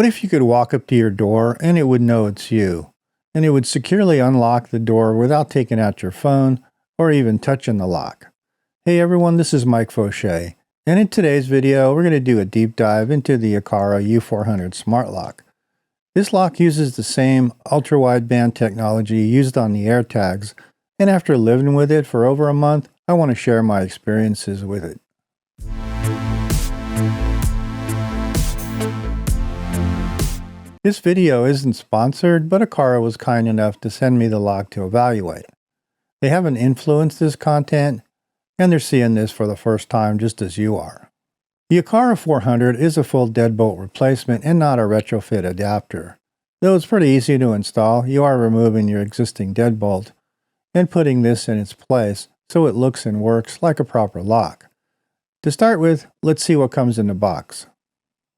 What if you could walk up to your door and it would know it's you? And it would securely unlock the door without taking out your phone or even touching the lock. Hey everyone, this is Mike Fauché. And in today's video, we're going to do a deep dive into the Aqara U400 smart lock. This lock uses the same ultra-wideband technology used on the AirTags, and after living with it for over a month, I want to share my experiences with it. This video isn't sponsored, but Aqara was kind enough to send me the lock to evaluate. They haven't influenced this content, and they're seeing this for the first time just as you are. The Aqara U400 is a full deadbolt replacement and not a retrofit adapter. Though it's pretty easy to install, you are removing your existing deadbolt and putting this in its place so it looks and works like a proper lock. To start with, let's see what comes in the box.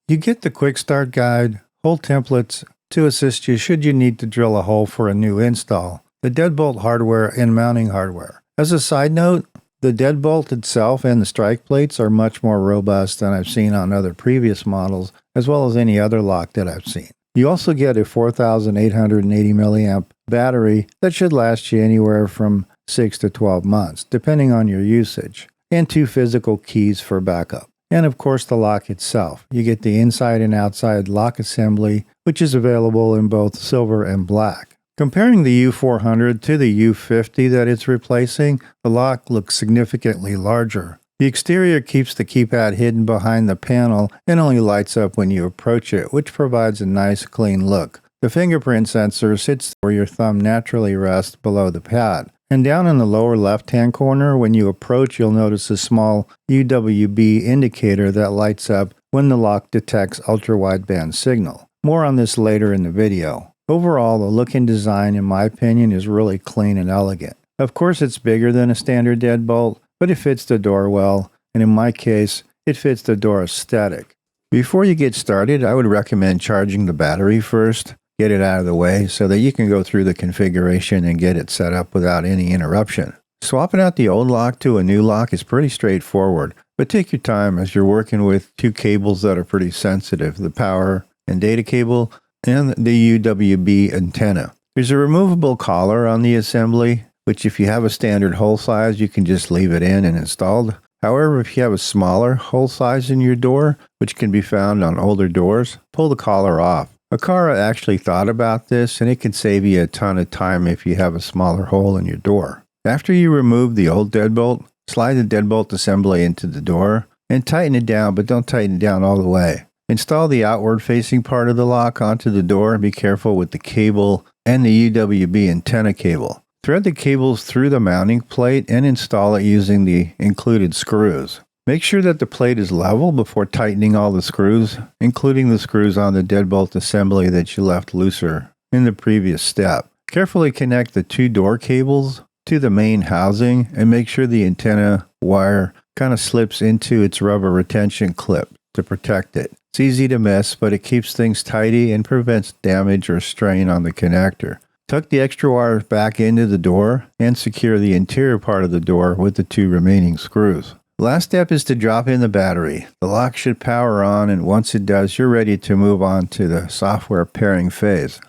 You get the quick start guide, hole templates to assist you should you need to drill a hole for a new install, the deadbolt hardware and mounting hardware. As a side note, the deadbolt itself and the strike plates are much more robust than I've seen on other previous models, as well as any other lock that I've seen. You also get a 4,880 milliamp battery that should last you anywhere from 6 to 12 months, depending on your usage, and 2 physical keys for backup. And of course the lock itself. You get the inside and outside lock assembly, which is available in both silver and black. Comparing the U400 to the U50 that it's replacing, the lock looks significantly larger. The exterior keeps the keypad hidden behind the panel and only lights up when you approach it, which provides a nice clean look. The fingerprint sensor sits where your thumb naturally rests below the pad. And down in the lower left-hand corner, when you approach, you'll notice a small UWB indicator that lights up when the lock detects ultra-wideband signal. More on this later in the video. Overall, the look and design, in my opinion, is really clean and elegant. Of course, it's bigger than a standard deadbolt, but it fits the door well, and in my case, it fits the door aesthetic. Before you get started, I would recommend charging the battery first. Get it out of the way so that you can go through the configuration and get it set up without any interruption. Swapping out the old lock to a new lock is pretty straightforward, but take your time as you're working with 2 cables that are pretty sensitive, the power and data cable and the UWB antenna. There's a removable collar on the assembly, which if you have a standard hole size, you can just leave it in and installed. However, if you have a smaller hole size in your door, which can be found on older doors, pull the collar off. Aqara actually thought about this, and it can save you a ton of time if you have a smaller hole in your door. After you remove the old deadbolt, slide the deadbolt assembly into the door and tighten it down, but don't tighten it down all the way. Install the outward-facing part of the lock onto the door and be careful with the cable and the UWB antenna cable. Thread the cables through the mounting plate and install it using the included screws. Make sure that the plate is level before tightening all the screws, including the screws on the deadbolt assembly that you left looser in the previous step. Carefully connect the 2 door cables to the main housing and make sure the antenna wire kind of slips into its rubber retention clip to protect it. It's easy to miss, but it keeps things tidy and prevents damage or strain on the connector. Tuck the extra wires back into the door and secure the interior part of the door with the 2 remaining screws. Last step is to drop in the battery. The lock should power on, and once it does, you're ready to move on to the software pairing phase.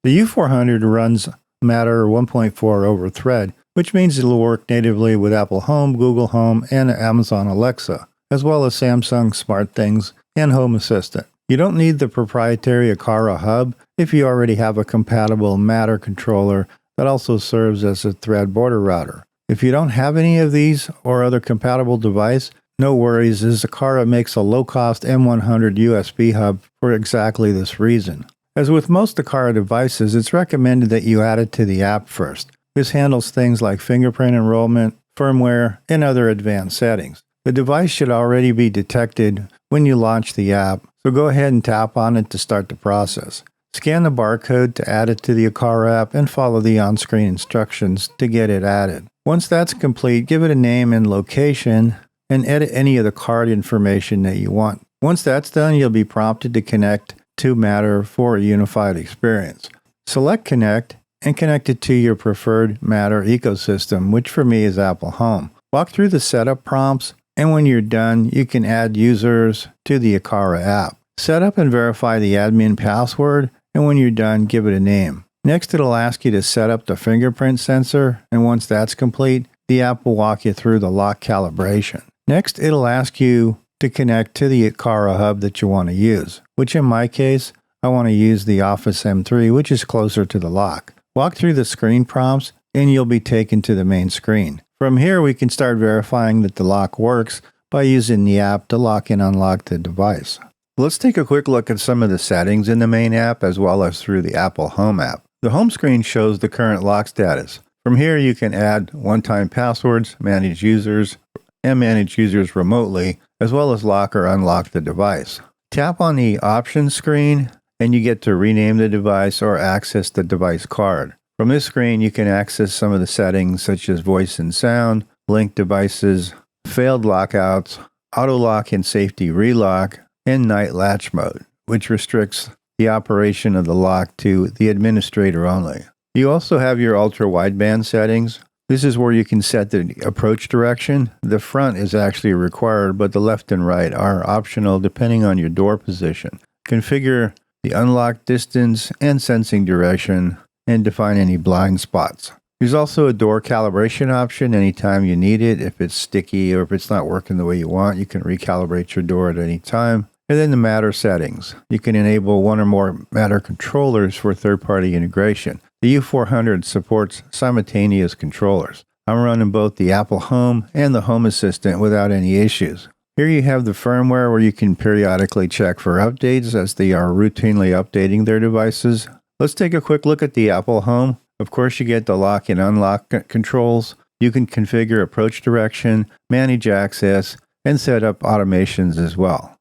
The U400 runs Matter 1.4 over Thread, which means it'll work natively with Apple Home, Google Home, and Amazon Alexa, as well as Samsung SmartThings and Home Assistant. You don't need the proprietary Aqara hub if you already have a compatible Matter controller that also serves as a Thread border router. If you don't have any of these or other compatible device, no worries, as Aqara makes a low-cost M100 USB hub for exactly this reason. As with most Aqara devices, it's recommended that you add it to the app first. This handles things like fingerprint enrollment, firmware, and other advanced settings. The device should already be detected when you launch the app, so go ahead and tap on it to start the process. Scan the barcode to add it to the Aqara app and follow the on-screen instructions to get it added. Once that's complete, give it a name and location and edit any of the card information that you want. Once that's done, you'll be prompted to connect to Matter for a unified experience. Select Connect and connect it to your preferred Matter ecosystem, which for me is Apple Home. Walk through the setup prompts, and when you're done, you can add users to the Aqara app. Set up and verify the admin password, and when you're done, give it a name. Next, it'll ask you to set up the fingerprint sensor, and once that's complete, the app will walk you through the lock calibration. Next, it'll ask you to connect to the Aqara hub that you want to use, which in my case, I want to use the Office M3, which is closer to the lock. Walk through the screen prompts, and you'll be taken to the main screen. From here, we can start verifying that the lock works by using the app to lock and unlock the device. Let's take a quick look at some of the settings in the main app as well as through the Apple Home app. The home screen shows the current lock status. From here, you can add one-time passwords, manage users remotely, as well as lock or unlock the device. Tap on the options screen, and you get to rename the device or access the device card. From this screen, you can access some of the settings such as voice and sound, link devices, failed lockouts, auto lock and safety relock, and night latch mode, which restricts the operation of the lock to the administrator only. You also have your ultra-wideband settings. This is where you can set the approach direction. The front is actually required, but the left and right are optional depending on your door position. Configure the unlock distance and sensing direction, and define any blind spots. There's also a door calibration option anytime you need it. If it's sticky or if it's not working the way you want, you can recalibrate your door at any time. And then the Matter settings. You can enable one or more Matter controllers for third-party integration. The U400 supports simultaneous controllers. I'm running both the Apple Home and the Home Assistant without any issues. Here you have the firmware where you can periodically check for updates as they are routinely updating their devices. Let's take a quick look at the Apple Home. Of course, you get the lock and unlock controls. You can configure approach direction, manage access, and set up automations as well.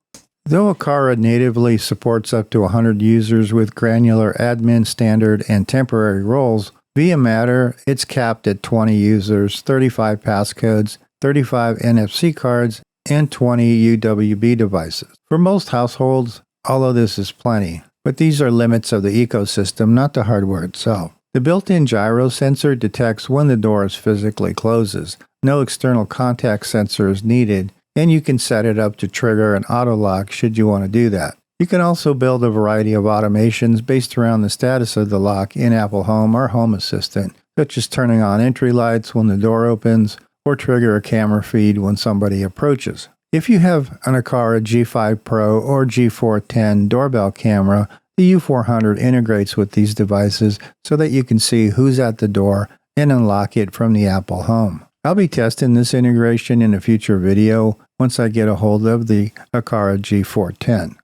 Though Aqara natively supports up to 100 users with granular admin, standard, and temporary roles, via Matter, it's capped at 20 users, 35 passcodes, 35 NFC cards, and 20 UWB devices. For most households, all of this is plenty, but these are limits of the ecosystem, not the hardware itself. The built-in gyro sensor detects when the door physically closes. No external contact sensor is needed, and you can set it up to trigger an auto lock should you want to do that. You can also build a variety of automations based around the status of the lock in Apple Home or Home Assistant, such as turning on entry lights when the door opens, or trigger a camera feed when somebody approaches. If you have an Aqara G5 Pro or G410 doorbell camera, the U400 integrates with these devices so that you can see who's at the door and unlock it from the Apple Home. I'll be testing this integration in a future video once I get a hold of the Aqara G410.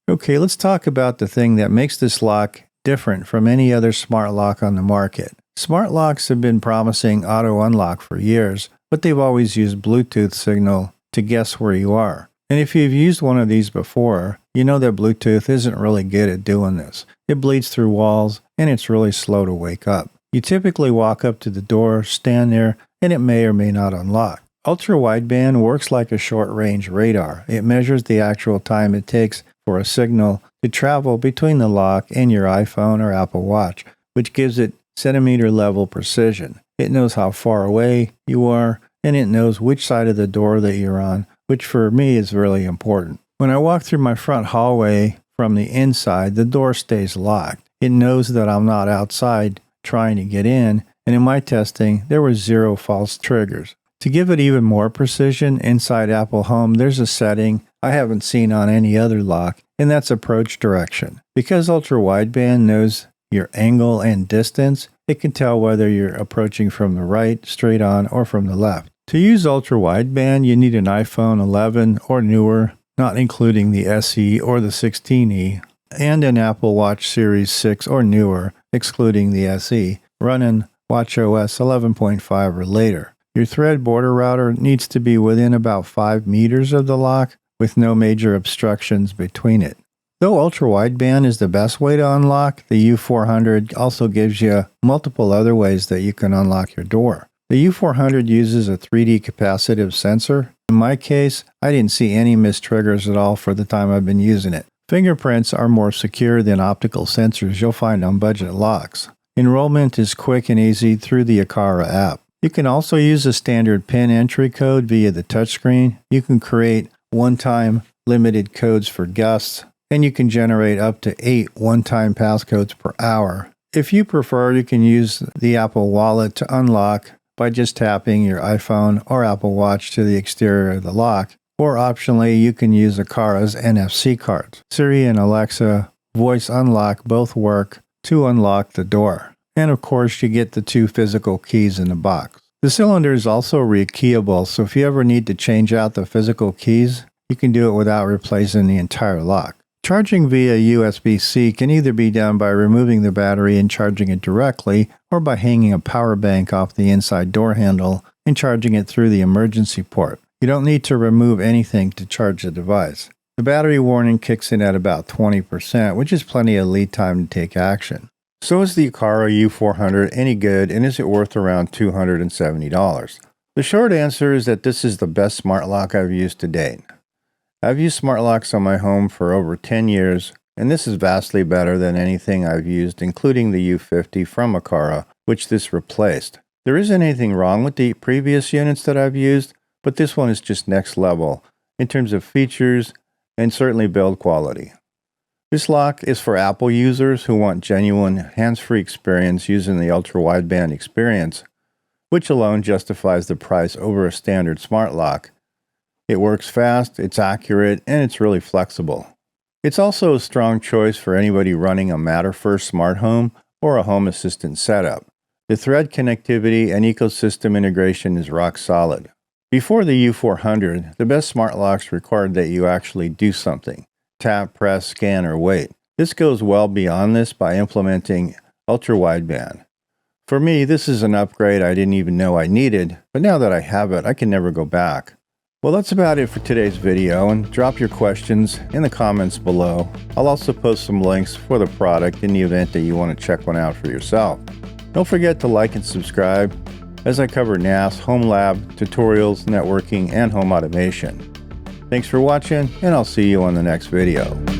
Okay, let's talk about the thing that makes this lock different from any other smart lock on the market. Smart locks have been promising auto unlock for years, but they've always used Bluetooth signal to guess where you are. And if you've used one of these before, you know that Bluetooth isn't really good at doing this. It bleeds through walls, and it's really slow to wake up. You typically walk up to the door, stand there, and it may or may not unlock. Ultra-Wideband works like a short-range radar. It measures the actual time it takes for a signal to travel between the lock and your iPhone or Apple Watch, which gives it centimeter-level precision. It knows how far away you are, and it knows which side of the door that you're on, which for me is really important. When I walk through my front hallway from the inside, the door stays locked. It knows that I'm not outside trying to get in, and in my testing, there were 0 false triggers. To give it even more precision, inside Apple Home, there's a setting I haven't seen on any other lock, and that's approach direction. Because Ultra-Wideband knows your angle and distance, it can tell whether you're approaching from the right, straight on, or from the left. To use Ultra-Wideband, you need an iPhone 11 or newer, not including the SE or the 16E, and an Apple Watch Series 6 or newer, excluding the SE, running watchOS 11.5 or later. Your thread border router needs to be within about 5 meters of the lock, with no major obstructions between it. Though Ultra-Wideband is the best way to unlock, the U400 also gives you multiple other ways that you can unlock your door. The U400 uses a 3D capacitive sensor. In my case, I didn't see any missed triggers at all for the time I've been using it. Fingerprints are more secure than optical sensors you'll find on budget locks. Enrollment is quick and easy through the Aqara app. You can also use a standard PIN entry code via the touchscreen. You can create one-time limited codes for guests, and you can generate up to 8 one-time passcodes per hour. If you prefer, you can use the Apple Wallet to unlock by just tapping your iPhone or Apple Watch to the exterior of the lock, or optionally, you can use Aqara's NFC cards. Siri and Alexa voice unlock both work to unlock the door. And of course, you get the 2 physical keys in the box. The cylinder is also rekeyable, so if you ever need to change out the physical keys, you can do it without replacing the entire lock. Charging via USB-C can either be done by removing the battery and charging it directly, or by hanging a power bank off the inside door handle and charging it through the emergency port. You don't need to remove anything to charge the device. The battery warning kicks in at about 20%, which is plenty of lead time to take action. So is the Aqara U400 any good, and is it worth around $270? The short answer is that this is the best smart lock I've used to date. I've used smart locks on my home for over 10 years, and this is vastly better than anything I've used, including the U50 from Aqara, which this replaced. There isn't anything wrong with the previous units that I've used, but this one is just next level in terms of features and certainly build quality. This lock is for Apple users who want genuine hands-free experience using the Ultra-Wideband experience, which alone justifies the price over a standard smart lock. It works fast, it's accurate, and it's really flexible. It's also a strong choice for anybody running a Matter-first smart home or a home assistant setup. The thread connectivity and ecosystem integration is rock solid. Before the U400, the best smart locks required that you actually do something. Tap, press, scan, or wait. This goes well beyond this by implementing Ultra-Wideband. For me, this is an upgrade I didn't even know I needed, but now that I have it, I can never go back. Well, that's about it for today's video, and drop your questions in the comments below. I'll also post some links for the product in the event that you want to check one out for yourself. Don't forget to like and subscribe as I cover NAS, home lab, tutorials, networking, and home automation. Thanks for watching, and I'll see you on the next video.